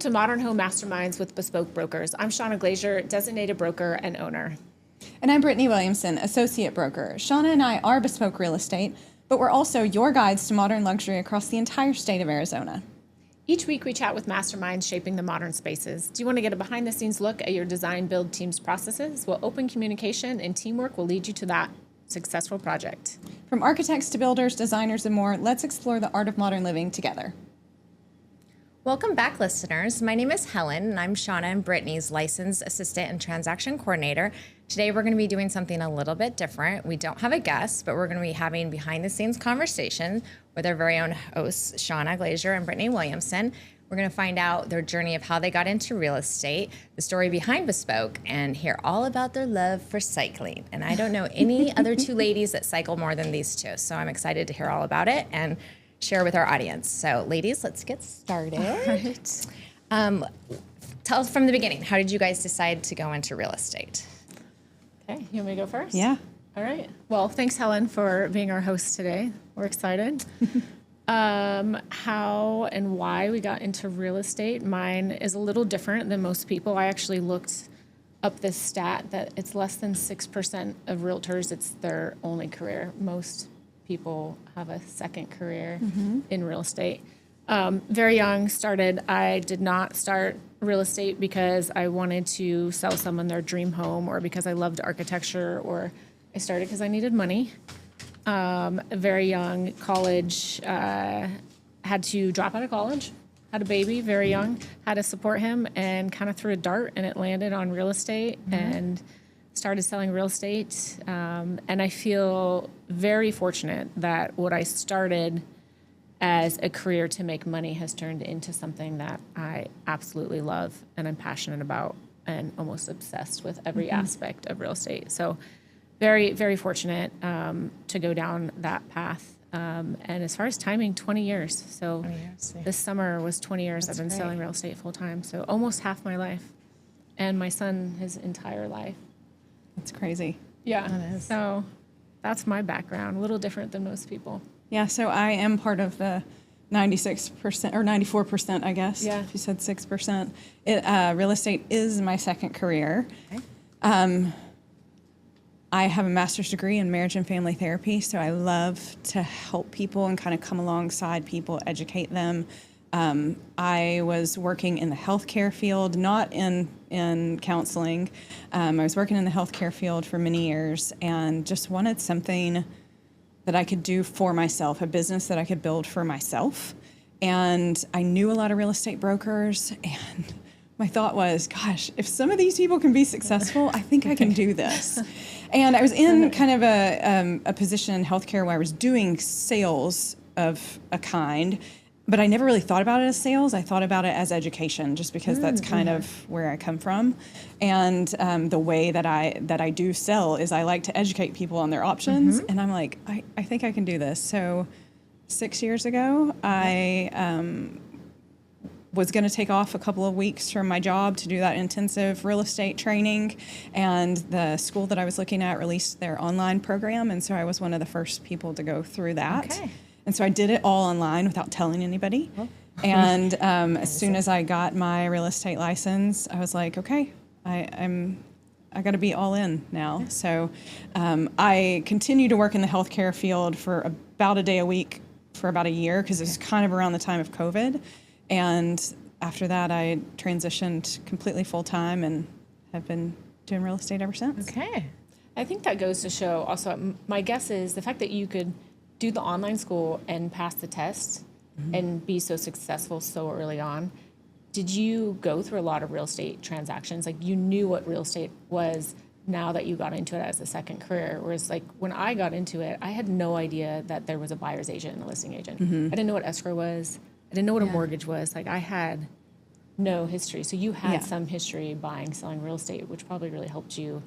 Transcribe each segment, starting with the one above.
to Modern Home Masterminds with beSpoke Brokers. I'm Shawna Glazier, designated broker and owner. And I'm Brittainy Williamson, associate broker. Shawna and I are beSpoke Real Estate, but we're also your guides to modern luxury across the entire state of Arizona. Each week we chat with masterminds shaping the modern spaces. Do you want to get a behind-the-scenes look at your design build team's processes? Well, open communication and teamwork will lead you to that successful project. From architects to builders, designers, and more, let's explore the art of modern living together. Welcome back, listeners. My name is Helen, and I'm Shawna and Brittany's licensed assistant and transaction coordinator. Today, we're going to be doing something a little bit different. We don't have a guest, but we're going to be having behind-the-scenes conversation with our very own hosts, Shawna Glazier and Brittainy Williamson. We're going to find out their journey of how they got into real estate, the story behind beSpoke, and hear all about their love for cycling. And I don't know any other two ladies that cycle more than these two, so I'm excited to hear all about it and share with our audience. So, ladies, let's get started. All right. Tell us from the beginning, how did you guys decide to go into real estate? Okay, you want me to go first? Yeah. All right. Well, thanks, Helen, for being our host today. We're excited. How and why we got into real estate. Mine is a little different than most people. I actually looked up this stat that it's less than 6% of realtors, it's their only career. Most people have a second career in real estate. Very young, I did not start real estate because I wanted to sell someone their dream home or because I loved architecture, or I started because I needed money. Very young, college, had to drop out of college, had a baby very young, had to support him, and kind of threw a dart and it landed on real estate and started selling real estate. And I feel very fortunate that what I started as a career to make money has turned into something that I absolutely love and I'm passionate about and almost obsessed with every aspect of real estate. So very, very fortunate to go down that path. And as far as timing, 20 years. So 20 years, yeah. This summer was 20 years I've been selling real estate full time. So almost half my life. And my son his entire life. That's crazy. Yeah. That is. So that's my background, a little different than most people. Yeah, so I am part of the 96% or 94%, I guess. Yeah. If you said 6%. Real estate is my second career. Okay. I have a master's degree in marriage and family therapy, so I love to help people and kind of come alongside people, educate them. I was working in the healthcare field, not in counseling. I was working in the healthcare field for many years and just wanted something that I could do for myself, a business that I could build for myself. And I knew a lot of real estate brokers, and my thought was, gosh, if some of these people can be successful, I think I can do this. And I was in kind of a position in healthcare where I was doing sales of a kind, but I never really thought about it as sales. I thought about it as education, just because that's kind of where I come from. And the way that I do sell is I like to educate people on their options. And I'm like, I think I can do this. So 6 years ago, I was going to take off a couple of weeks from my job to do that intensive real estate training. And the school that I was looking at released their online program. And so I was one of the first people to go through that. Okay. And so I did it all online without telling anybody. Oh. And as soon as I got my real estate license, I was like, okay, I got to be all in now. Yeah. So I continued to work in the healthcare field for about a day a week for about a year, because it was kind of around the time of COVID. And after that, I transitioned completely full-time and have been doing real estate ever since. Okay. I think that goes to show also, my guess is the fact that you could do the online school and pass the test and be so successful so early on. Did you go through a lot of real estate transactions? Like, you knew what real estate was now that you got into it as a second career. Whereas like when I got into it, I had no idea that there was a buyer's agent and a listing agent. I didn't know what escrow was. I didn't know what a mortgage was. Like, I had no history. So you had some history buying, selling real estate, which probably really helped you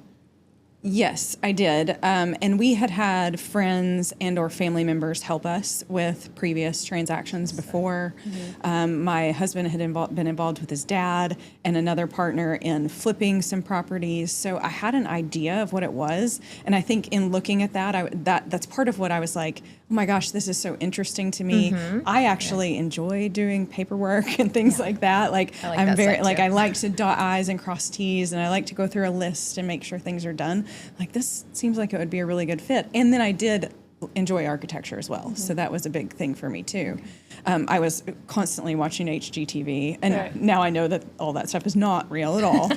Yes, I did. And we had friends and or family members help us with previous transactions before. My husband had been involved with his dad and another partner in flipping some properties. So I had an idea of what it was. And I think in looking at that, that's part of what I was like, oh my gosh, this is so interesting to me. I actually enjoy doing paperwork and things like that. Like like I'm that very, side like too. I like to dot I's and cross T's, and I like to go through a list and make sure things are done. Like, this seems like it would be a really good fit. And then I did enjoy architecture as well. So that was a big thing for me too. I was constantly watching HGTV, and now I know that all that stuff is not real at all.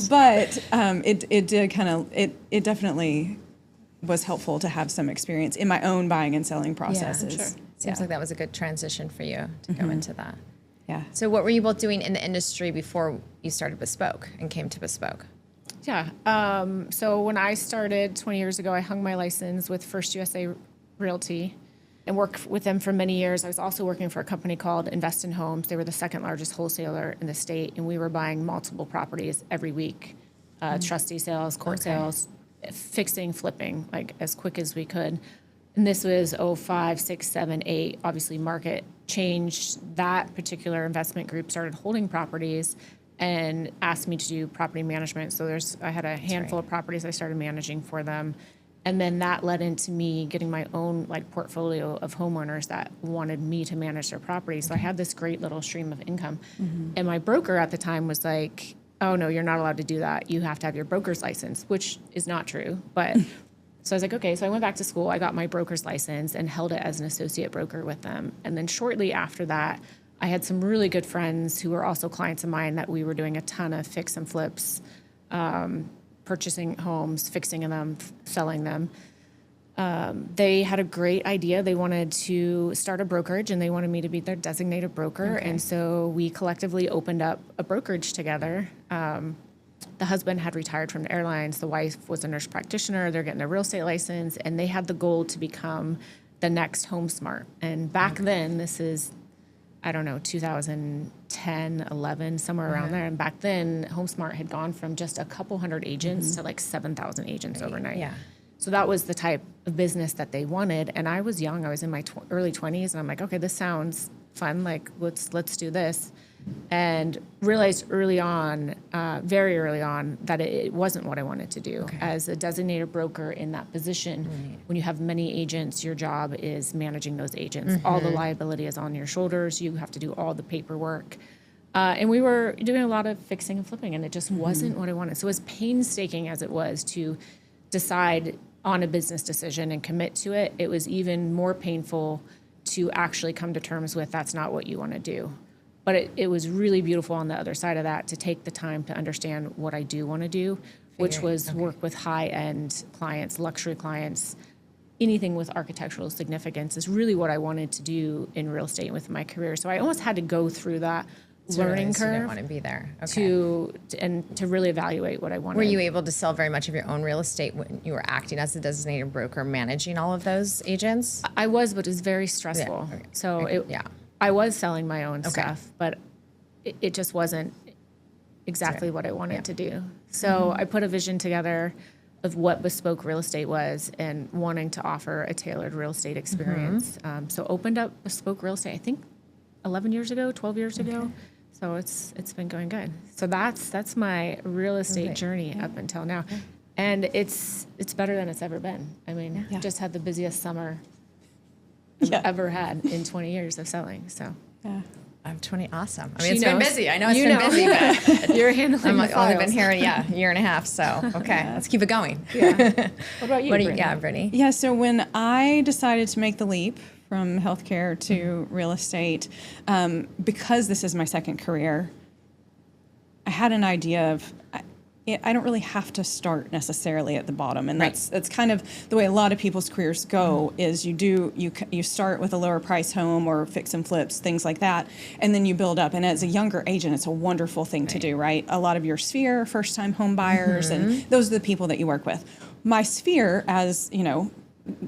But it did kind of, it definitely was helpful to have some experience in my own buying and selling processes. Seems like that was a good transition for you to go into that. Yeah. So what were you both doing in the industry before you started beSpoke and came to beSpoke? Yeah. So when I started 20 years ago, I hung my license with First USA Realty and worked with them for many years. I was also working for a company called Invest in Homes. They were the second largest wholesaler in the state, and we were buying multiple properties every week, trustee sales, court sales, fixing, flipping, like as quick as we could. And this was 05, 6, 7, 8. Obviously, market changed. That particular investment group started holding properties and asked me to do property management. So I had a handful of properties I started managing for them. And then that led into me getting my own like portfolio of homeowners that wanted me to manage their property. So I had this great little stream of income. And my broker at the time was like, oh no, you're not allowed to do that. You have to have your broker's license, which is not true. But so I was like, okay. So I went back to school. I got my broker's license and held it as an associate broker with them. And then shortly after that, I had some really good friends who were also clients of mine that we were doing a ton of fix and flips, purchasing homes, fixing them, selling them. They had a great idea. They wanted to start a brokerage, and they wanted me to be their designated broker. And so we collectively opened up a brokerage together. The husband had retired from the airlines. The wife was a nurse practitioner. They're getting a real estate license, and they had the goal to become the next HomeSmart. And back then, this is, I don't know, 2010, 11, somewhere around there. And back then, HomeSmart had gone from just a couple hundred agents to like 7,000 agents overnight. Yeah. So that was the type of business that they wanted. And I was young. I was in my early 20s. And I'm like, okay, this sounds fun. Like, let's do this. And realized early on, very early on, that it wasn't what I wanted to do. As a designated broker in that position, when you have many agents, your job is managing those agents. All the liability is on your shoulders. You have to do all the paperwork. And we were doing a lot of fixing and flipping, and it just wasn't what I wanted. So as painstaking as it was to decide on a business decision and commit to it, it was even more painful to actually come to terms with that's not what you want to do. But it was really beautiful on the other side of that to take the time to understand what I do want to do, which was work with high-end clients, luxury clients. Anything with architectural significance is really what I wanted to do in real estate with my career. So I almost had to go through that learning curve. You didn't want to be there. To really evaluate what I wanted. Were you able to sell very much of your own real estate when you were acting as a designated broker, managing all of those agents? I was, but it was very stressful. Yeah, okay. So I was selling my own stuff, but it just wasn't exactly what I wanted to do. So I put a vision together of what beSpoke real estate was and wanting to offer a tailored real estate experience. So opened up beSpoke real estate, I think 11 years ago, 12 years ago. So it's been going good. So that's my real estate journey up until now. And it's better than it's ever been. I mean, just had the busiest summer I've ever had in 20 years of selling. So I'm 20. Awesome. I mean, She it's been knows. busy. I know it's You been know. busy, but you're handling I'm the only files. been here, a year and a half. So, okay, let's keep it going. What about you, Brittany? Brittany? Yeah, so when I decided to make the leap from healthcare to real estate, because this is my second career, I had an idea of I don't really have to start necessarily at the bottom, and that's kind of the way a lot of people's careers go. Is you start with a lower price home or fix and flips, things like that, and then you build up. And as a younger agent, it's a wonderful thing to do, right? A lot of your sphere, first time home buyers, and those are the people that you work with. My sphere, as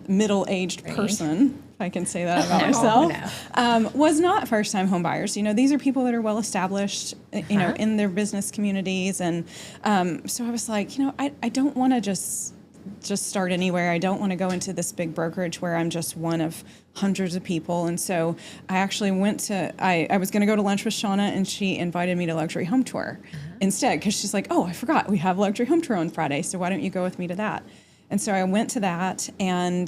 middle-aged person, I can say that about myself, was not first-time home buyers. You know, these are people that are well-established, you know, in their business communities. And so I was like, you know, I don't want to just start anywhere. I don't want to go into this big brokerage where I'm just one of hundreds of people. And so I actually I was going to go to lunch with Shawna, and she invited me to Luxury Home Tour instead, because she's like, oh, I forgot, we have Luxury Home Tour on Friday, so why don't you go with me to that? And so I went to that, and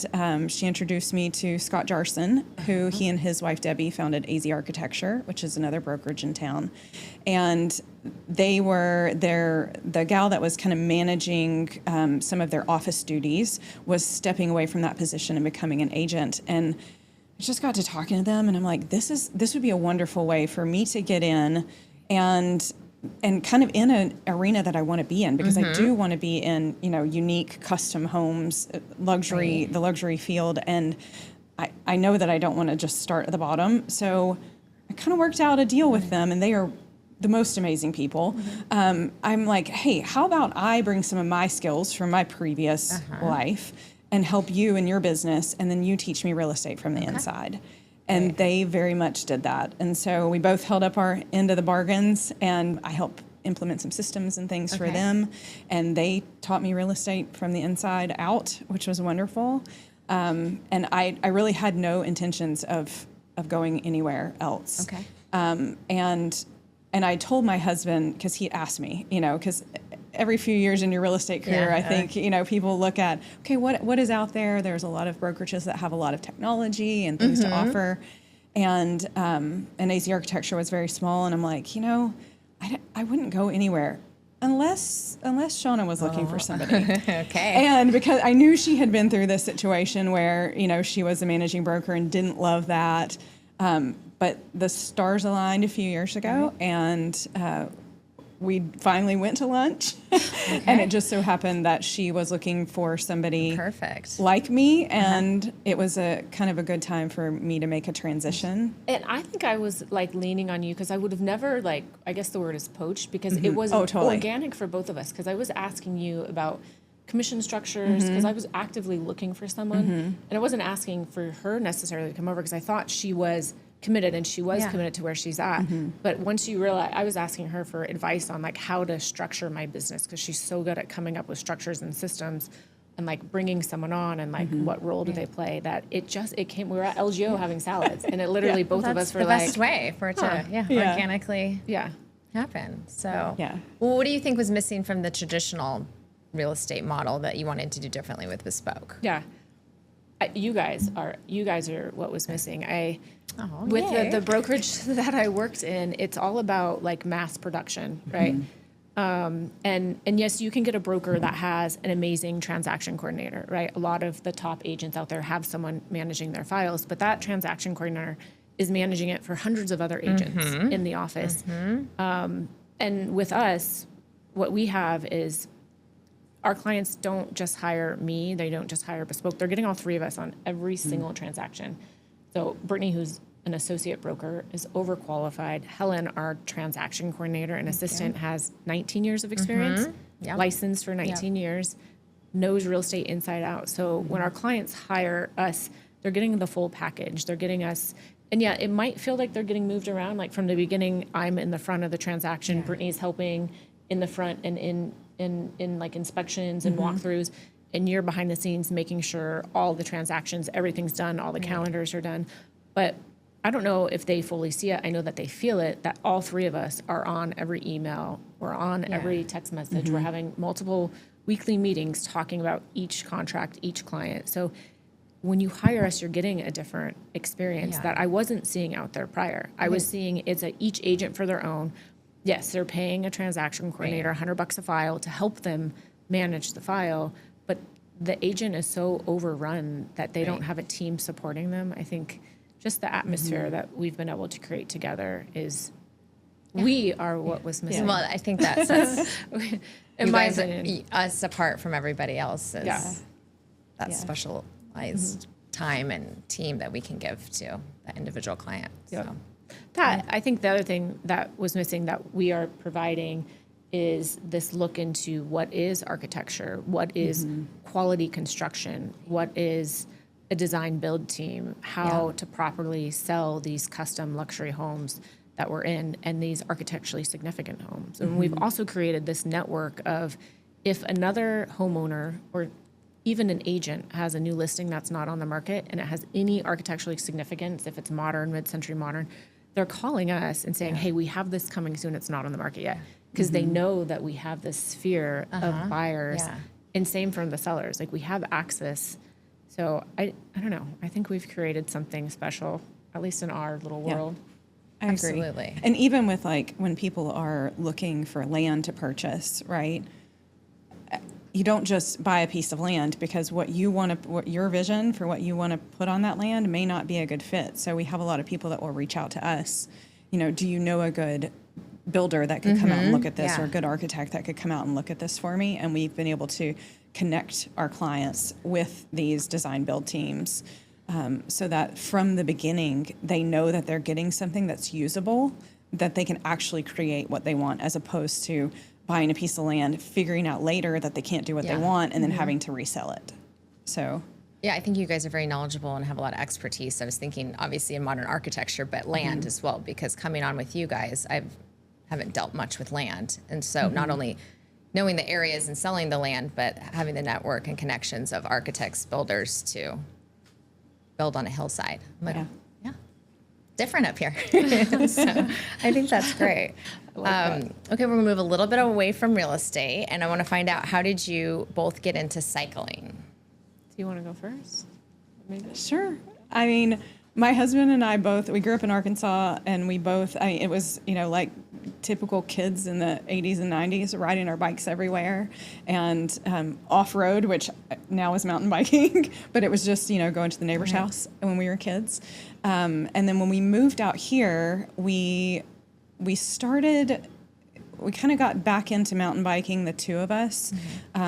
she introduced me to Scott Jarson, who he and his wife Debbie founded AZ Architecture, which is another brokerage in town. And they were the gal that was kind of managing some of their office duties was stepping away from that position and becoming an agent. And I just got to talking to them, and I'm like, this would be a wonderful way for me to get in and kind of in an arena that I want to be in, because I do want to be in, you know, unique custom homes, luxury, the luxury field. And I know that I don't want to just start at the bottom. So I kind of worked out a deal with them, and they are the most amazing people. I'm like, hey, how about I bring some of my skills from my previous life and help you in your business, and then you teach me real estate from the inside. And they very much did that. And so we both held up our end of the bargains, and I helped implement some systems and things for them. And they taught me real estate from the inside out, which was wonderful. And I really had no intentions of going anywhere else. And I told my husband, because he asked me, you know, because every few years in your real estate career, I think, you know, people look at, okay, what is out there? There's a lot of brokerages that have a lot of technology and things to offer. And AZ Architecture was very small. And I'm like, you know, I wouldn't go anywhere unless Shawna was looking for somebody. And because I knew she had been through this situation where, you know, she was a managing broker and didn't love that. But the stars aligned a few years ago, and we finally went to lunch, and it just so happened that she was looking for somebody like me, and it was a kind of a good time for me to make a transition. And I think I was like leaning on you, because I would have never, like, I guess the word is poached, because it was organic for both of us, because I was asking you about commission structures, because I was actively looking for someone, and I wasn't asking for her necessarily to come over, because I thought she was committed, and she was committed to where she's at. But once you realize, I was asking her for advice on like how to structure my business, because she's so good at coming up with structures and systems, and like bringing someone on, and like what role do they play, that it came, we were at LGO having salads, and it literally both of us were like, that's the best way for it to organically happen. So well, what do you think was missing from the traditional real estate model that you wanted to do differently with beSpoke? You guys are what was missing. With the brokerage that I worked in, it's all about like mass production, right? And yes, you can get a broker that has an amazing transaction coordinator, right? A lot of the top agents out there have someone managing their files, but that transaction coordinator is managing it for hundreds of other agents in the office. And with us, what we have is our clients don't just hire me, they don't just hire beSpoke, they're getting all three of us on every single transaction. So Brittainy, who's an associate broker, is overqualified. Helen, our transaction coordinator and assistant, has 19 years of experience, licensed for 19 years, knows real estate inside out. So when our clients hire us, they're getting the full package. They're getting us, and it might feel like they're getting moved around. Like from the beginning, I'm in the front of the transaction, Brittany's helping in the front and in like inspections and walkthroughs, and you're behind the scenes making sure all the transactions, everything's done, all the calendars are done. But I don't know if they fully see it. I know that they feel it, that all three of us are on every email, we're on every text message, we're having multiple weekly meetings talking about each contract, each client. So when you hire us, you're getting a different experience that I wasn't seeing out there prior. I was seeing each agent for their own. Yes, they're paying a transaction coordinator $100 a file to help them manage the file, but the agent is so overrun that they don't have a team supporting them. I think just the atmosphere that we've been able to create together is, we are what was missing. Well, I think that sets you guys, us apart from everybody else is that specialized time and team that we can give to that individual client. So. I think the other thing that was missing that we are providing is this look into what is architecture, what is quality construction, what is a design build team, how to properly sell these custom luxury homes that we're in and these architecturally significant homes. And we've also created this network of if another homeowner or even an agent has a new listing that's not on the market and it has any architecturally significance, if it's modern, mid-century modern, they're calling us and saying, hey, we have this coming soon, it's not on the market yet. Because they know that we have this sphere of buyers. Yeah. And same from the sellers. Like we have access. So I don't know. I think we've created something special, at least in our little world. I agree. Absolutely. And even with like when people are looking for land to purchase, right? You don't just buy a piece of land because what your vision for what you want to put on that land may not be a good fit. So we have a lot of people that will reach out to us. You know, do you know a good builder that could come out and look at this, or a good architect that could come out and look at this for me? And we've been able to connect our clients with these design build teams. So that from the beginning, they know that they're getting something that's usable, that they can actually create what they want, as opposed to buying a piece of land, figuring out later that they can't do what they want, and then having to resell it. So, Yeah, I think you guys are very knowledgeable and have a lot of expertise. I was thinking, obviously, in modern architecture, but land as well, because coming on with you guys, haven't dealt much with land. And so not only knowing the areas and selling the land, but having the network and connections of architects, builders to build on a hillside. Yeah. Different up here. So I think that's great. Okay, we're gonna move a little bit away from real estate, and I want to find out, how did you both get into cycling? Do you want to go first? Maybe. sure. I mean, my husband and I we grew up in Arkansas, and it was, like typical kids in the 80s and 90s, riding our bikes everywhere, and off-road, which now is mountain biking, but it was just, going to the neighbor's house when we were kids. And then when we moved out here, we kind of got back into mountain biking, the two of us,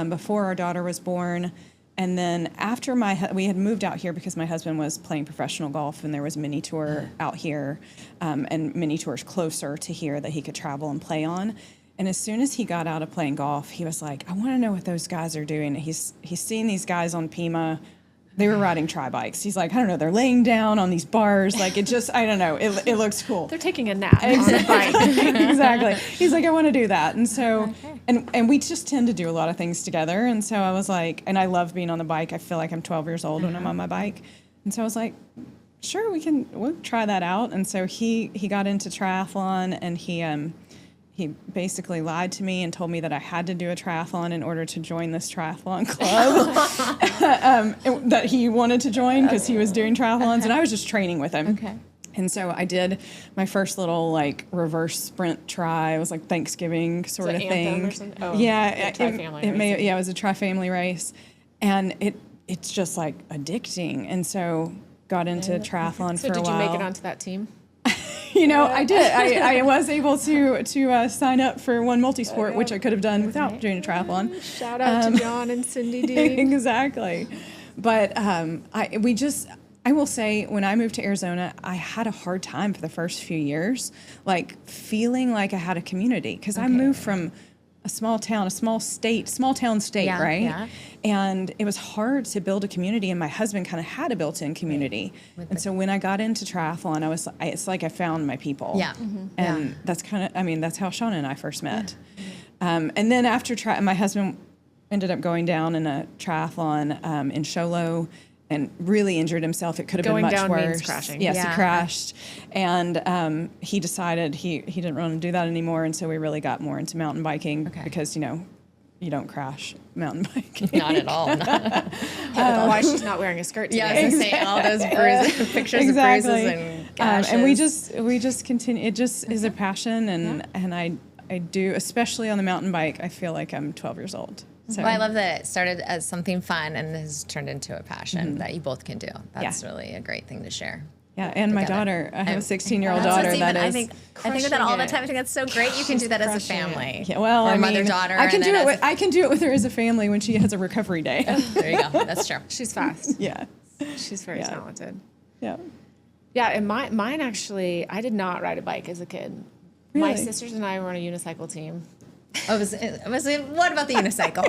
before our daughter was born. And then after we had moved out here because my husband was playing professional golf, and there was a mini tour out here, and mini tours closer to here that he could travel and play on. And as soon as he got out of playing golf, he was like, I want to know what those guys are doing. He's seen these guys on Pima. They were riding tri-bikes. He's like, I don't know, they're laying down on these bars. Like, it just, I don't know, it looks cool. They're taking a nap on a bike. Exactly. He's like, I want to do that. And so, and we just tend to do a lot of things together. And so I was like, and I love being on the bike. I feel like I'm 12 years old when I'm on my bike. And so I was like, sure, we'll try that out. And so he got into triathlon, and he basically lied to me and told me that I had to do a triathlon in order to join this triathlon club that he wanted to join, because he was doing triathlons, and I was just training with him. Okay. And so I did my first little reverse sprint try. It was like Thanksgiving sort of thing. Or something? Oh, yeah, it was a tri-family race, and it's just like addicting. And so got into triathlon for a while. So did you make it onto that team? I did. I was able to sign up for one multisport, which I could have done without doing a triathlon. Shout out to John and Cindy D. Exactly. But I will say, when I moved to Arizona, I had a hard time for the first few years, feeling like I had a community, because I moved from a small town state, right? Yeah. And it was hard to build a community, and my husband kind of had a built-in community. And so when I got into triathlon, it's like I found my people. Yeah. And that's that's how Shawna and I first met. And then after my husband ended up going down in a triathlon in Sholo, and really injured himself. It could have been much worse. Going down means crashing. Yes, he crashed. And he decided he didn't want to do that anymore. And so we really got more into mountain biking, because, you don't crash mountain biking. Not at all. Why she's not wearing a skirt today. Yeah, I was going to say, all those bruises, pictures of bruises and gashes. And we just continue. It just is a passion. And I do, especially on the mountain bike, I feel like I'm 12 years old. So. Well, I love that it started as something fun and has turned into a passion that you both can do. That's really a great thing to share. Yeah, and my daughter. I have a 16-year-old daughter. I think of that all the time. I think that's so great. You can do that as a family. Yeah, well, or mother-daughter. I can do it with her as a family when she has a recovery day. There you go. That's true. She's fast. Yeah, she's very talented. Yeah. Yeah, and mine actually, I did not ride a bike as a kid. Really? My sisters and I were on a unicycle team. I was what about the unicycle?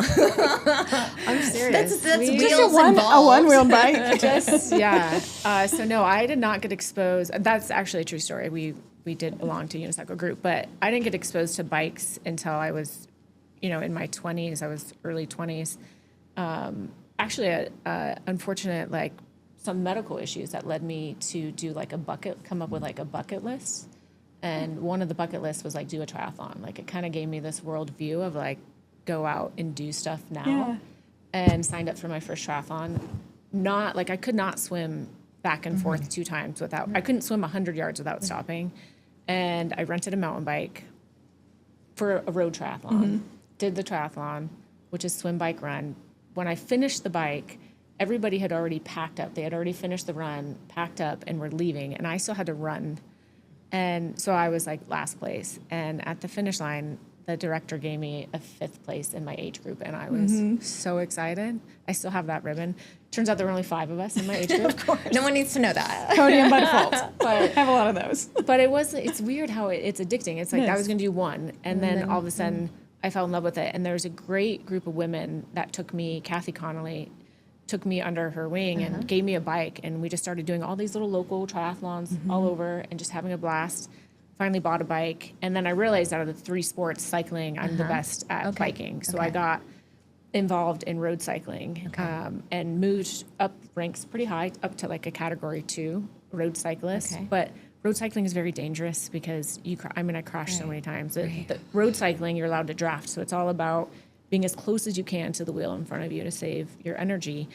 I'm serious. That's We- wheels a involved. one-wheel bike. yeah. So no, I did not get exposed. That's actually a true story. We did belong to a unicycle group, but I didn't get exposed to bikes until I was, in my 20s. I was early 20s. Actually, unfortunate, like some medical issues that led me to do come up with like a bucket list. And one of the bucket lists was like do a triathlon. Like it kind of gave me this world view of like go out and do stuff now. Yeah. And signed up for my first triathlon. Not like I could not swim back and forth 2 times without, I couldn't swim 100 yards without stopping. And I rented a mountain bike for a road triathlon, did the triathlon, which is swim, bike, run. When I finished the bike, everybody had already packed up. They had already finished the run, packed up, and were leaving. And I still had to run. And so I was like last place. And at the finish line, the director gave me a 5th place in my age group. And I was so excited. I still have that ribbon. Turns out there were only 5 of us in my age group. Of course. No one needs to know that. Podium by default. But I have a lot of those. but it's weird how it's addicting. It's like I was going to do one, and then all of a sudden I fell in love with it. And there's a great group of women that took me, Kathy Connolly, took me under her wing and gave me a bike. And we just started doing all these little local triathlons all over and just having a blast. Finally bought a bike. And then I realized out of the 3 sports, cycling, I'm the best at biking. So I got involved in road cycling and moved up ranks pretty high, up to like a category 2 road cyclist. Okay. But road cycling is very dangerous because I crashed so many times. The road cycling, you're allowed to draft. So it's all about being as close as you can to the wheel in front of you to save your energy.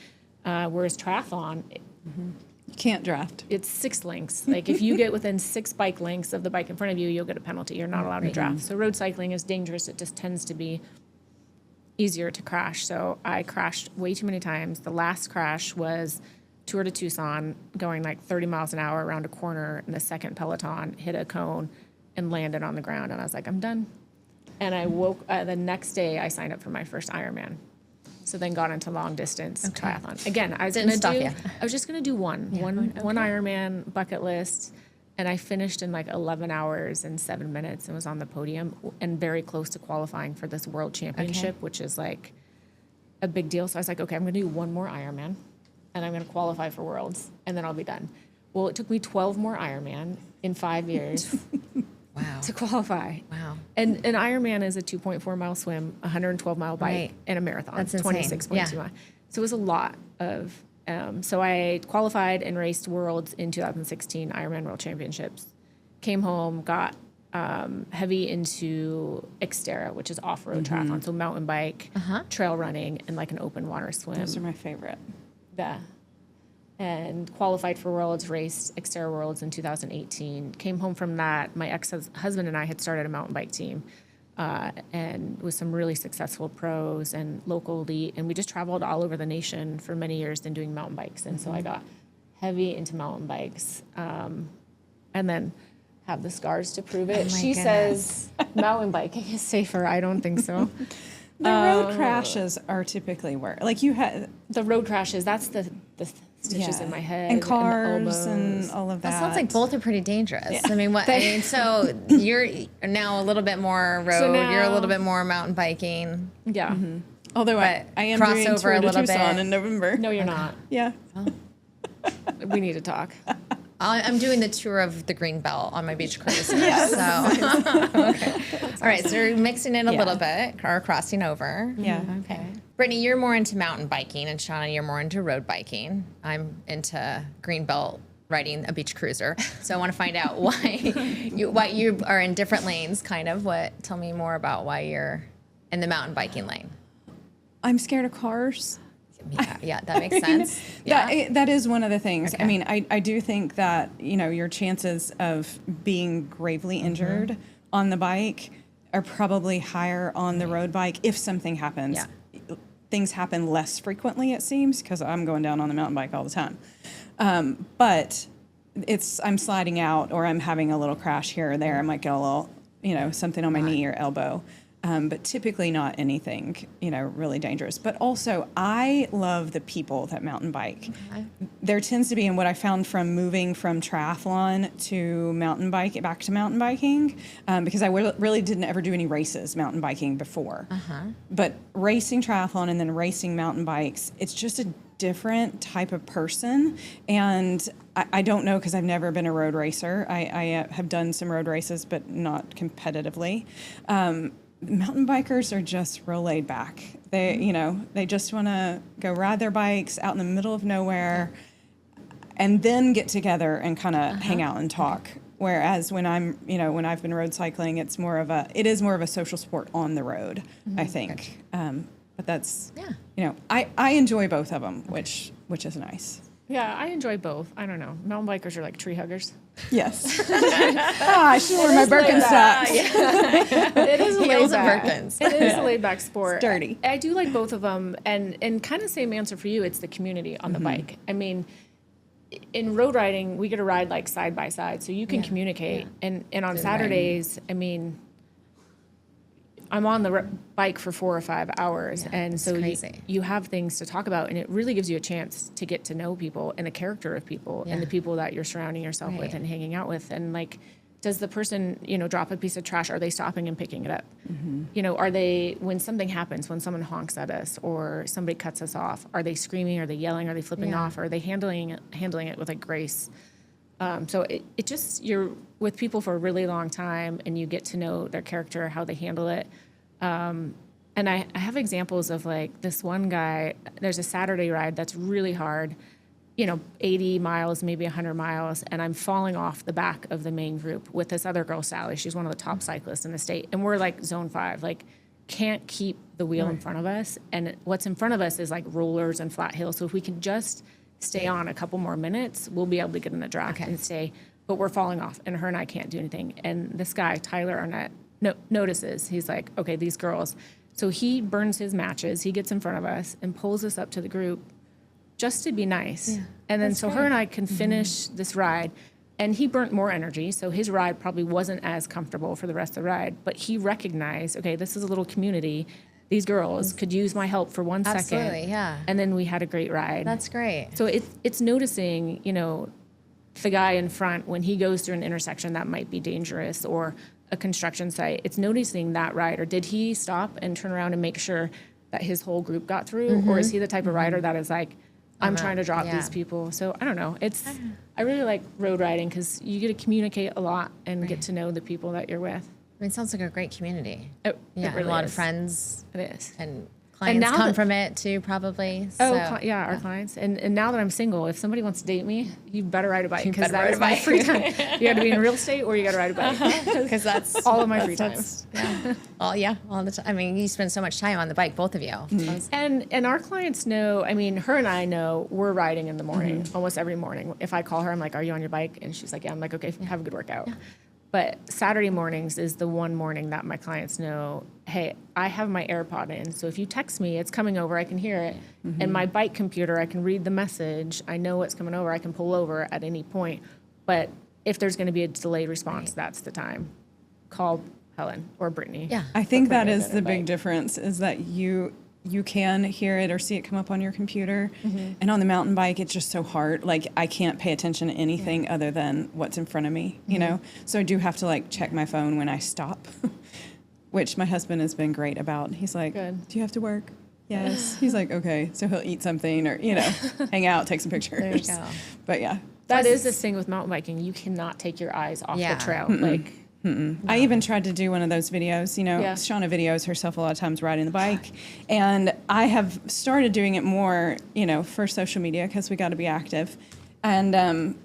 Whereas triathlon, You can't draft. it's 6 lengths. Like if you get within 6 bike lengths of the bike in front of you, you'll get a penalty. You're not allowed to draft. So road cycling is dangerous. It just tends to be easier to crash. So I crashed way too many times. The last crash was Tour de Tucson, going like 30 miles an hour around a corner, and the second peloton hit a cone and landed on the ground. And I was like, I'm done. And I woke the next day. I signed up for my first Ironman. So then got into long distance triathlon. Again, I was Didn't gonna stop do. you. I was just gonna do one Ironman bucket list, and I finished in like 11 hours and 7 minutes and was on the podium and very close to qualifying for this world championship, which is like a big deal. So I was like, okay, I'm gonna do one more Ironman, and I'm gonna qualify for worlds, and then I'll be done. Well, it took me 12 more Ironman in 5 years. Wow. To qualify. Wow. And an Ironman is a 2.4 mile swim, 112 mile bike, Right. and a marathon. That's insane. 26.2 Yeah. miles. So it was a lot of. So I qualified and raced worlds in 2016 Ironman World Championships. Came home, got heavy into Xterra, which is off-road triathlon, so mountain bike, trail running, and like an open water swim. Those are my favorite. Yeah. And qualified for Worlds, raced Xterra Worlds in 2018. Came home from that. My ex-husband and I had started a mountain bike team and with some really successful pros and local elite. And we just traveled all over the nation for many years and doing mountain bikes. And so I got heavy into mountain bikes and then have the scars to prove it. my She goodness. says mountain biking is safer. I don't think so. The road crashes are typically where, like you had The road crashes, that's the stitches in my head. and the cars elbows. and all of that. That sounds like both are pretty dangerous. I mean, so you're now a little bit more road, So you're a now- little bit more mountain biking. Yeah. Although I am doing crossover Tour a de little Tucson bit. in November. No, you're not. Yeah. We need to talk. I'm doing the tour of the Green Belt on my beach cruise. So, okay. All right, so you're mixing it a little bit or crossing over. Yeah. Okay. Brittainy, you're more into mountain biking, and Shawna, you're more into road biking. I'm into Green Belt riding a beach cruiser. So I want to find out why you are in different lanes. Kind of tell me more about why you're in the mountain biking lane. I'm scared of cars. Yeah, that makes sense. Yeah. That is one of the things. Okay. I mean, I do think that, your chances of being gravely injured on the bike are probably higher on the road bike if something happens. Yeah. Things happen less frequently, it seems, because I'm going down on the mountain bike all the time. But I'm sliding out or I'm having a little crash here or there. I might get a little, something on my knee or elbow. but typically not anything, really dangerous. But also, I love the people that mountain bike. Okay. There tends to be, and what I found from moving from triathlon to back to mountain biking, because I really didn't ever do any races mountain biking before. But racing triathlon and then racing mountain bikes, it's just a different type of person. And I don't know, because I've never been a road racer. I have done some road races, but not competitively. Mountain bikers are just real laid back. They just want to go ride their bikes out in the middle of nowhere and then get together and kind of hang out and talk. Whereas when when I've been road cycling, it is more of a social sport on the road, I think. But that's, I enjoy both of them, which is nice. Yeah, I enjoy both. I don't know. Mountain bikers are like tree huggers. Yes. I should wear my Birkenstocks. It is a Heels laid and back. Birkins. It is a laid back sport. It's dirty. I do like both of them, and kind of same answer for you. It's the community on the bike. I mean, in road riding, we get to ride like side by side, so you can communicate. And on Saturdays, I mean, I'm on the bike for 4 or 5 hours, and so you have things to talk about, and it really gives you a chance to get to know people and the character of people and the people that you're surrounding yourself with and hanging out with. And like, does the person, drop a piece of trash? Are they stopping and picking it up? Are they, when something happens, when someone honks at us or somebody cuts us off, are they screaming? Are they yelling? Are they flipping off? Are they handling it with like grace? So it just, you're with people for a really long time and you get to know their character, how they handle it. And I have examples of like this one guy, there's a Saturday ride that's really hard, 80 miles, maybe 100 miles. And I'm falling off the back of the main group with this other girl, Sally. She's one of the top cyclists in the state. And we're like zone 5, like can't keep the wheel in front of us. And what's in front of us is like rollers and flat hills. So if we can just stay on a couple more minutes, we'll be able to get in the draft and stay, but we're falling off and her and I can't do anything. And this guy, Tyler Arnett, notices, he's like, okay, these girls. So he burns his matches, he gets in front of us and pulls us up to the group just to be nice. Yeah, and then her and I can finish this ride. And he burnt more energy, so his ride probably wasn't as comfortable for the rest of the ride, but he recognized, okay, this is a little community. These girls could use my help for 1 second. Absolutely, yeah. And then we had a great ride. That's great. So it's noticing, the guy in front when he goes through an intersection that might be dangerous or a construction site. It's noticing that rider. Did he stop and turn around and make sure that his whole group got through? Or is he the type of rider that is like, I'm trying to drop these people? So I don't know. I really like road riding because you get to communicate a lot and get to know the people that you're with. I mean, it sounds like a great community. It really a lot is. of friends. It is. And clients now come from it too, probably. Our clients. And now that I'm single, if somebody wants to date me, you better ride a bike because that is my free time. You got to be in real estate or you got to ride a bike because that's all of my free time. All the time. I mean, you spend so much time on the bike, both of you. And our clients know. I mean, her and I know we're riding in the morning almost every morning. If I call her, I'm like, "Are you on your bike?" And she's like, "Yeah." I'm like, "Okay, have a good workout." Yeah. But Saturday mornings is the one morning that my clients know, hey, I have my AirPod in, so if you text me, it's coming over, I can hear it. And my bike computer, I can read the message. I know what's coming over. I can pull over at any point. But if there's going to be a delayed response, that's the time. Call Helen or Brittainy. Yeah, I think that is the big difference, is that you can hear it or see it come up on your computer. And on the mountain bike, it's just so hard. Like, I can't pay attention to anything other than what's in front of me, So I do have to, like, check my phone when I stop, which my husband has been great about. He's like, Good. Do you have to work? Yes. He's like, okay. So he'll eat something or, hang out, take some pictures. There you go. But, yeah. That is the thing with mountain biking. You cannot take your eyes off the trail. Like, I even tried to do one of those videos, Shawna videos herself a lot of times riding the bike. And I have started doing it more, for social media because we got to be active. And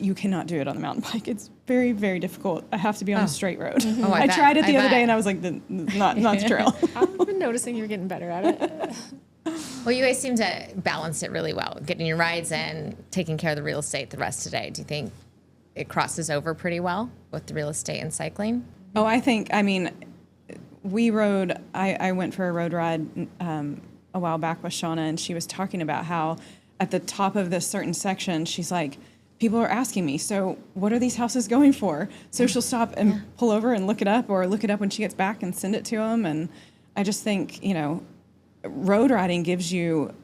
you cannot do it on the mountain bike. It's very, very difficult. I have to be on a straight road. I tried it the other day and I was like, not the trail. I've been noticing you're getting better at it. Well, you guys seem to balance it really well, getting your rides in, taking care of the real estate the rest of the day. Do you think it crosses over pretty well with the real estate and cycling? Oh, we rode, I went for a road ride a while back with Shawna, and she was talking about how at the top of this certain section, she's like, people are asking me, so what are these houses going for? So she'll stop and pull over and look it up, or look it up when she gets back and send it to them. And I just think, road riding gives you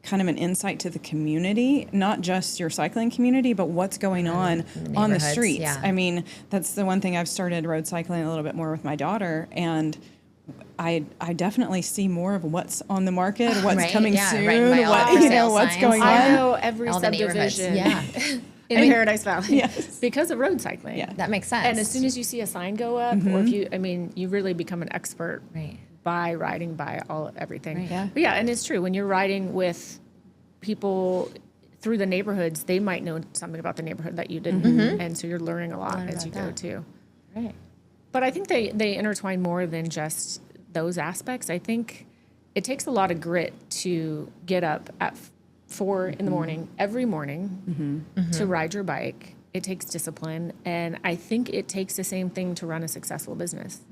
kind of an insight to the community, not just your cycling community, but what's going on the streets. Yeah. I mean, that's the one thing I've started road cycling a little bit more with my daughter, and I definitely see more of what's on the market, what's coming soon, by all the sale what's signs. going on. I know every All the neighborhoods. subdivision in Paradise Valley because of road cycling. Yeah. That makes sense. And as soon as you see a sign go up, or if you really become an expert by riding by everything. Right. Yeah. But and it's true when you're riding with people through the neighborhoods, they might know something about the neighborhood that you didn't, and so you're learning a lot as you go too. Right. But I think they intertwine more than just those aspects. I think it takes a lot of grit to get up at 4 in the morning every morning to ride your bike. It takes discipline, and I think it takes the same thing to run a successful business.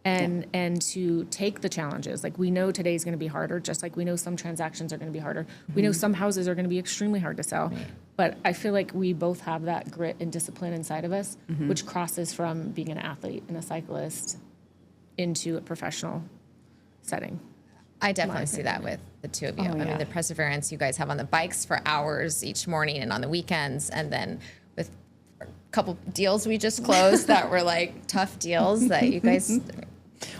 And to take the challenges. Like, we know today's going to be harder, just like we know some transactions are going to be harder. We know some houses are going to be extremely hard to sell. But I feel like we both have that grit and discipline inside of us, which crosses from being an athlete and a cyclist into a professional setting. I definitely see that with the two of you. I mean, the perseverance you guys have on the bikes for hours each morning and on the weekends, and then with a couple deals we just closed that were like tough deals that you guys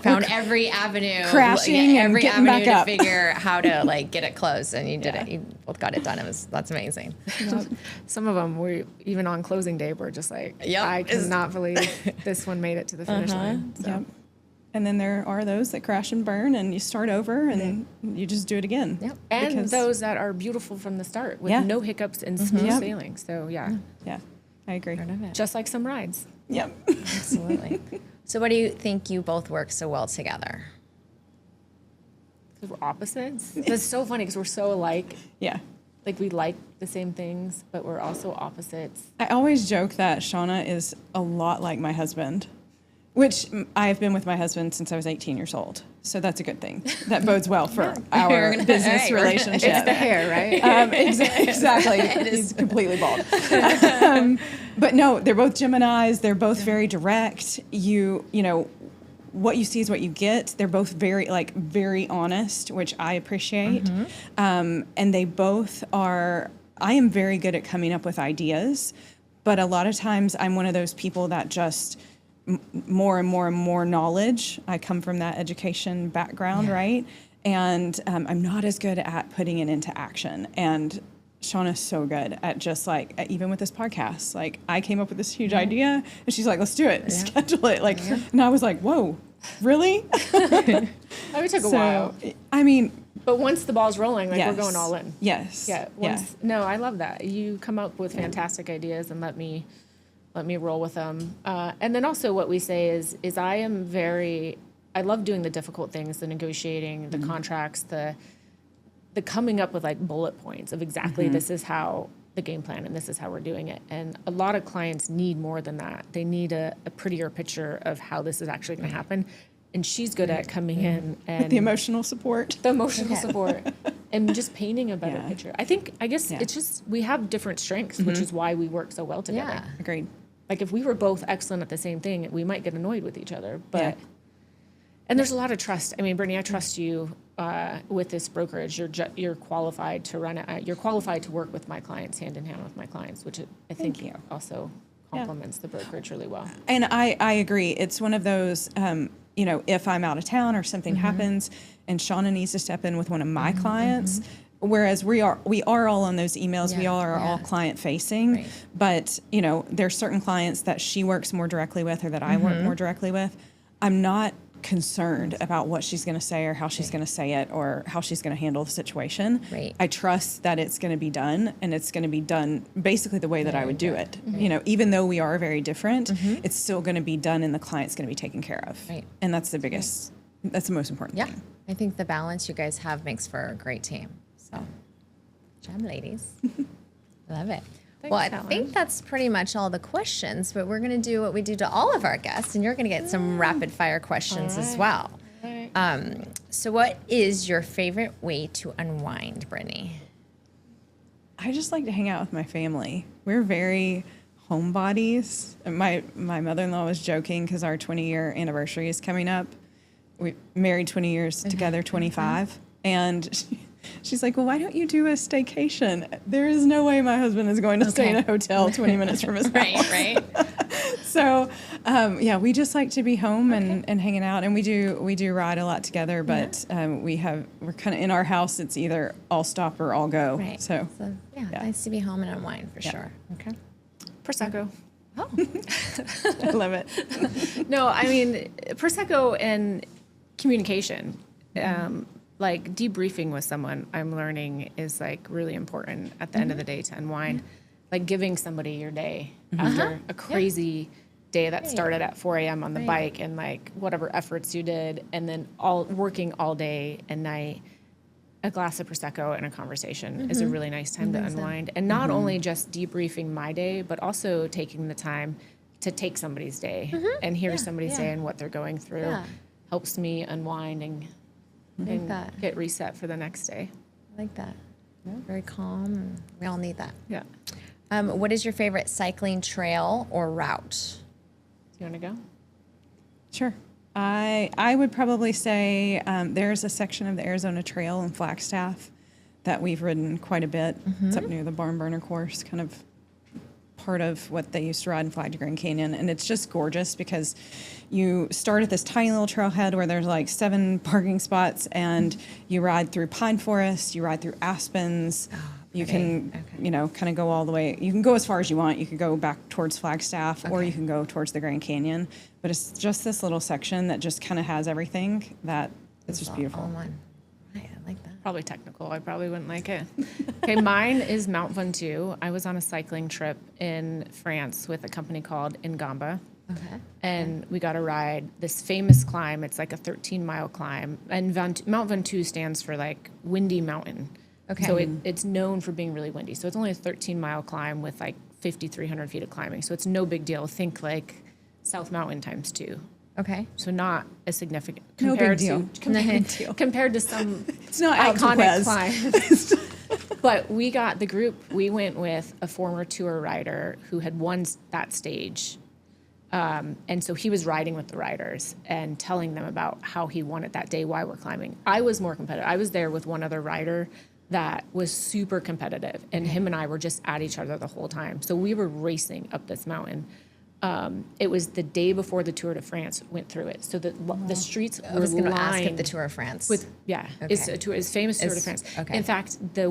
found every avenue, crashing and every getting avenue back to up. figure how to get it closed, and you did it. You both got it done. That's amazing. Some of them were even on closing day. We're just like, I cannot believe this one made it to the finish line. So. Yep. And then there are those that crash and burn, and you start over, and you just do it again. Yep. And those that are beautiful from the start with no hiccups and smooth sailing. So Yeah, I agree. just like some rides. Yep. Absolutely. So, what do you think you both work so well together? Because we're opposites. That's so funny because we're so alike. Yeah. Like, we like the same things, but we're also opposites. I always joke that Shawna is a lot like my husband, which I've been with my husband since I was 18 years old. So that's a good thing. That bodes well for our business relationship. It's the hair, right? Exactly. He's completely bald. But no, they're both Geminis. They're both very direct. You know, what you see is what you get. They're both very honest, which I appreciate. And they both are, I am very good at coming up with ideas, but a lot of times I'm one of those people that just more and more knowledge. I come from that education background, right? And I'm not as good at putting it into action. And Shawna's so good at just even with this podcast, I came up with this huge idea, and she's like, let's do it, schedule it. And I was like, whoa, really? It took a while. I mean, but once the ball's rolling, we're going all in. Yes. Yeah. No, I love that. You come up with fantastic ideas and let me roll with them. And then also what we say is I love doing the difficult things, the negotiating, the contracts, the coming up with bullet points of exactly this is how the game plan and this is how we're doing it. And a lot of clients need more than that. They need a prettier picture of how this is actually going to happen. And she's good at coming in and the emotional support. The emotional support and just painting a better picture. I guess it's just, we have different strengths, which is why we work so well together. Yeah. Agreed. If we were both excellent at the same thing, we might get annoyed with each other. But and there's a lot of trust. I mean, Brittany, I trust you with this brokerage. You're qualified to run it. You're qualified to work with my clients, hand in hand with my clients, which I think also complements the brokerage really well. And I agree. It's one of those, if I'm out of town or something happens, and Shawna needs to step in with one of my clients. Whereas we are all on those emails. We all are all client facing, Right. but there's certain clients that she works more directly with, or that I work more directly with. I'm not concerned about what she's going to say or how she's going to say it or how she's going to handle the situation. Right. I trust that it's going to be done, and it's going to be done basically the way that I would do it. Even though we are very different, it's still going to be done, and the client's going to be taken care of. Right. And that's the biggest, that's the most important thing. I think the balance you guys have makes for a great team. So, good job, ladies. Love it. Well, I think that's pretty much all the questions, but we're going to do what we do to all of our guests, and you're going to get some rapid fire questions as well. So what is your favorite way to unwind, Brittany? I just like to hang out with my family. We're very homebodies. My mother-in-law was joking because our 20-year anniversary is coming up. We married 20 years together, 25. And she's like, well, why don't you do a staycation? There is no way my husband is going to stay in a hotel 20 minutes from his house. Right. So, we just like to be home and hanging out, and we do ride a lot together. But we're kind of in our house. It's either all stop or all go. Right. So nice to be home and unwind for sure. Okay. Prosecco. Oh, I love it. No, I mean, Prosecco and communication, like debriefing with someone, I'm learning is like really important at the end of the day to unwind. Like giving somebody your day after a crazy day that started at 4 a.m. on the bike and like whatever efforts you did, and then working all day and night. A glass of Prosecco and a conversation is a really nice time to unwind. And not only just debriefing my day, but also taking the time to take somebody's day and hear somebody's day and what they're going through helps me unwind and get reset for the next day. I like that. Very calm. And we all need that. Yeah. What is your favorite cycling trail or route? Do you want to go? Sure. I would probably say there's a section of the Arizona Trail in Flagstaff that we've ridden quite a bit. It's up near the Barn Burner course, kind of part of what they used to ride in Flag to Grand Canyon. And it's just gorgeous because you start at this tiny little trailhead where there's like 7 parking spots, and you ride through pine forest, you ride through aspens. You can, kind of go all the way. You can go as far as you want. You could go back towards Flagstaff, or you can go towards the Grand Canyon. But it's just this little section that just kind of has everything that it's just beautiful. All in one. Right, I like that. Probably technical. I probably wouldn't like it. Okay, mine is Mount Ventoux. I was on a cycling trip in France with a company called Ngamba. Okay. And we got to ride this famous climb. It's like a 13-mile climb. And Mount Ventoux stands for like windy mountain. Okay. So it's known for being really windy. So it's only a 13-mile climb with like 5,300 feet of climbing. So it's no big deal. Think like South Mountain times 2. Okay. So not as significant No compared big deal. to compared to some It's not Alpe iconic d'Huez. climbs. But we got the group. We went with a former tour rider who had won that stage. And so he was riding with the riders and telling them about how he won it that day while we're climbing. I was more competitive. I was there with one other rider that was super competitive, and him and I were just at each other the whole time. So we were racing up this mountain. It was the day before the Tour de France went through it. So the streets were I was going to ask if lined the Tour of France. it's famous Tour de France. Okay. In fact, the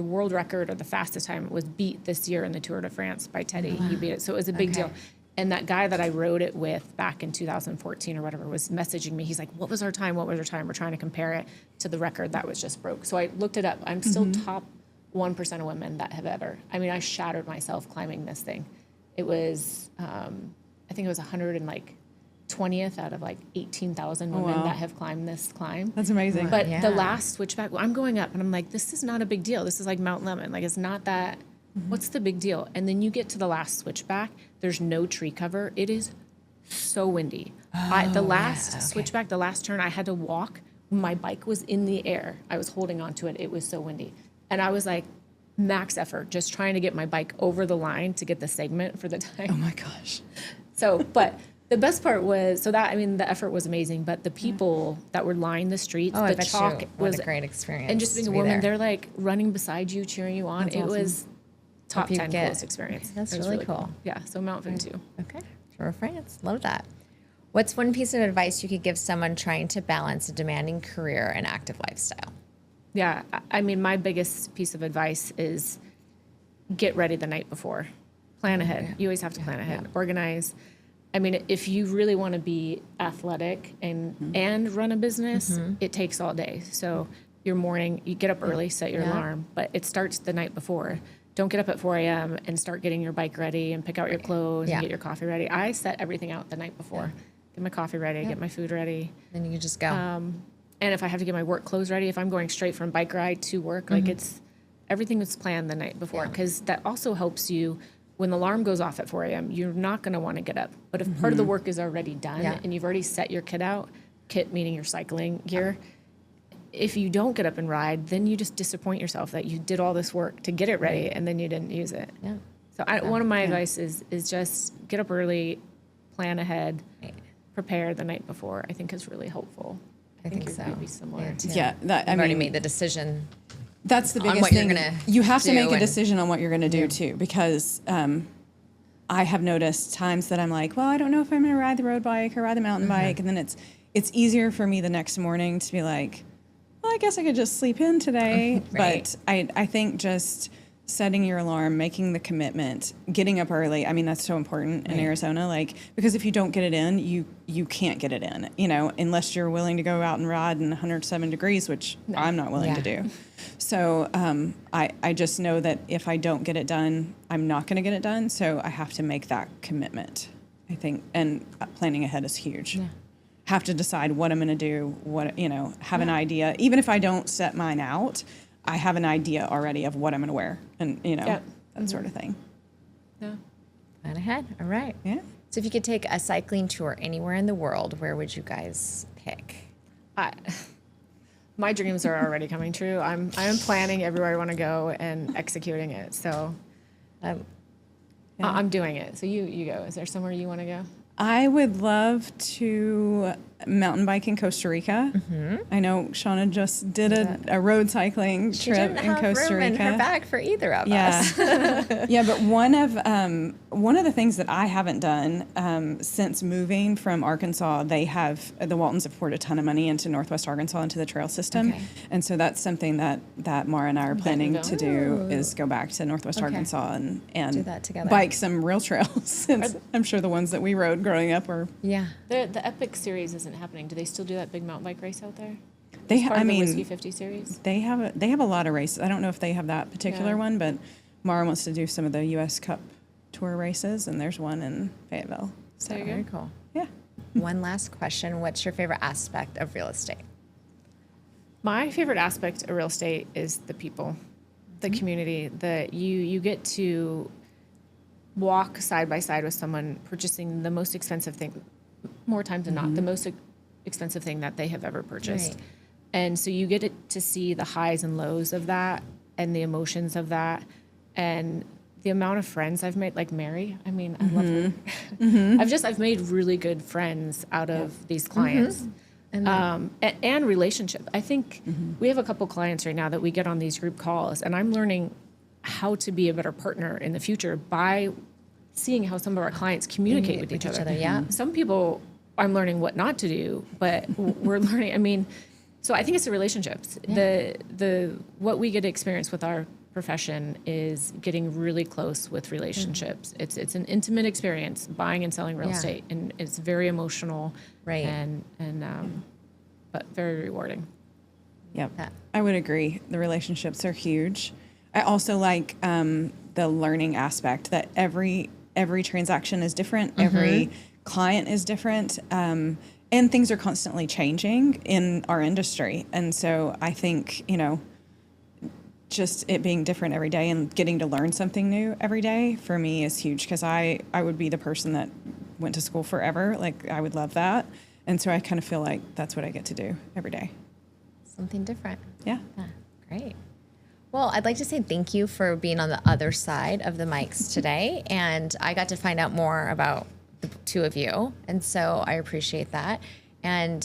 world record or the fastest time was beat this year in the Tour de France by Teddy. He beat it. So it was a big deal. And that guy that I rode it with back in 2014 or whatever was messaging me. He's like, what was our time? What was our time? We're trying to compare it to the record that was just broke. So I looked it up. I'm still top 1% of women that have ever. I mean, I shattered myself climbing this thing. It was, I think it was 120th out of like 18,000 women that have climbed this climb. That's amazing. But the last switchback, I'm going up and I'm like, this is not a big deal. This is like Mount Lemon. Like, it's not that. What's the big deal? And then you get to the last switchback. There's no tree cover. It is so windy. The last switchback, the last turn, I had to walk. My bike was in the air. I was holding onto it. It was so windy. And I was like, max effort, just trying to get my bike over the line to get the segment for the time. Oh my gosh. So, but the best part was, the effort was amazing, but the people that were lining the streets, I the bet chalk you. was What a great experience. And just being a to be woman, there. they're like running beside you, cheering you on. That's it awesome. was top you 10 get- coolest experience. That's It was really cool. Yeah, so Mount Ventoux. Okay. Tour of France. Love that. What's one piece of advice you could give someone trying to balance a demanding career and active lifestyle? Yeah, I mean, my biggest piece of advice is get ready the night before. Plan ahead. You always have to plan ahead. Organize. I mean, if you really want to be athletic and run a business, it takes all day. So your morning, you get up early, set your alarm, but it starts the night before. Don't get up at 4 a.m. and start getting your bike ready and pick out your clothes and get your coffee ready. I set everything out the night before. Get my coffee ready, get my food ready. Then you can just go. And if I have to get my work clothes ready, if I'm going straight from bike ride to work, like everything was planned the night before, because that also helps you. When the alarm goes off at 4 a.m., you're not going to want to get up. But if part of the work is already done and you've already set your kit out, kit meaning your cycling gear, if you don't get up and ride, then you just disappoint yourself that you did all this work to get it ready and then you didn't use it. Yeah. So one of my advice is just get up early, plan ahead, prepare the night before. I think is really helpful. I think so. It would be similar. Yeah, that, You've already made the decision. That's the biggest what you're thing. gonna You have to do make a and- decision on what you're going to do too, because I have noticed times that I'm like, well, I don't know if I'm going to ride the road bike or ride the mountain bike, and then it's easier for me the next morning to be like, well, I guess I could just sleep in today. Right. But I think just setting your alarm, making the commitment, getting up early. I mean, that's so important in Arizona, like, because if you don't get it in, you can't get it in, you know, unless you're willing to go out and ride in 107 degrees, which I'm not willing to do. So I just know that if I don't get it done, I'm not going to get it done. So I have to make that commitment, I think, and planning ahead is huge. Yeah. Have to decide what I'm going to do, what, you know, have an idea. Even if I don't set mine out, I have an idea already of what I'm going to wear and, you know, that sort of thing. Yeah. Plan ahead. All right. Yeah. So if you could take a cycling tour anywhere in the world, where would you guys pick? My dreams are already coming true. I'm planning everywhere I want to go and executing it. So I'm doing it. So you go. Is there somewhere you want to go? I would love to mountain bike in Costa Rica. I know Shawna just did a road cycling She trip didn't in have Costa room Rica. in her bag for either of us. Yeah, yeah. But one of the things that I haven't done since moving from Arkansas, the Waltons have poured a ton of money into Northwest Arkansas into the trail system, and so that's something that Mara and I are planning to do is go back to Northwest Arkansas and Do that together. bike some real trails. Since I'm sure the ones that we rode growing up were Yeah. The Epic Series isn't happening. Do they still do that big mountain bike race out there? they. Part I of the mean, Whiskey 50 series. they have a lot of races. I don't know if they have that particular one, but Mara wants to do some of the U.S. Cup Tour races, and there's one in Fayetteville. So There you go. Very cool. yeah. One last question. What's your favorite aspect of real estate? My favorite aspect of real estate is the people, the community, that you get to walk side by side with someone purchasing the most expensive thing, more times than not, the most expensive thing that they have ever purchased. Right. And so you get to see the highs and lows of that and the emotions of that. And the amount of friends I've made, like Mary, I mean, I love her. I've made really good friends out of these clients. And relationship. I think we have a couple clients right now that we get on these group calls, and I'm learning how to be a better partner in the future by seeing how some of our clients communicate with each other. Yeah. Some people I'm learning what not to do, but we're learning. I mean, so I think it's the relationships. The what we get to experience with our profession is getting really close with relationships. It's an intimate experience, buying and selling real estate, and it's very emotional, Right. and but very rewarding. Yep. Yeah. I would agree. The relationships are huge. I also like the learning aspect that every transaction is different. Every client is different. And things are constantly changing in our industry. And so I think, you know, just it being different every day and getting to learn something new every day for me is huge, because I would be the person that went to school forever. Like, I would love that. And so I kind of feel like that's what I get to do every day. Something different. Yeah. Yeah. Great. Well, I'd like to say thank you for being on the other side of the mics today. And I got to find out more about the two of you. And so I appreciate that. And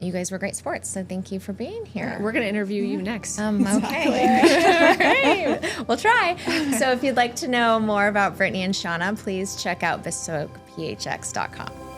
you guys were great sports. So thank you for being here. We're going to interview you next. Okay. All right. We'll try. So if you'd like to know more about Brittainy and Shawna, please check out beSpokePHX.com.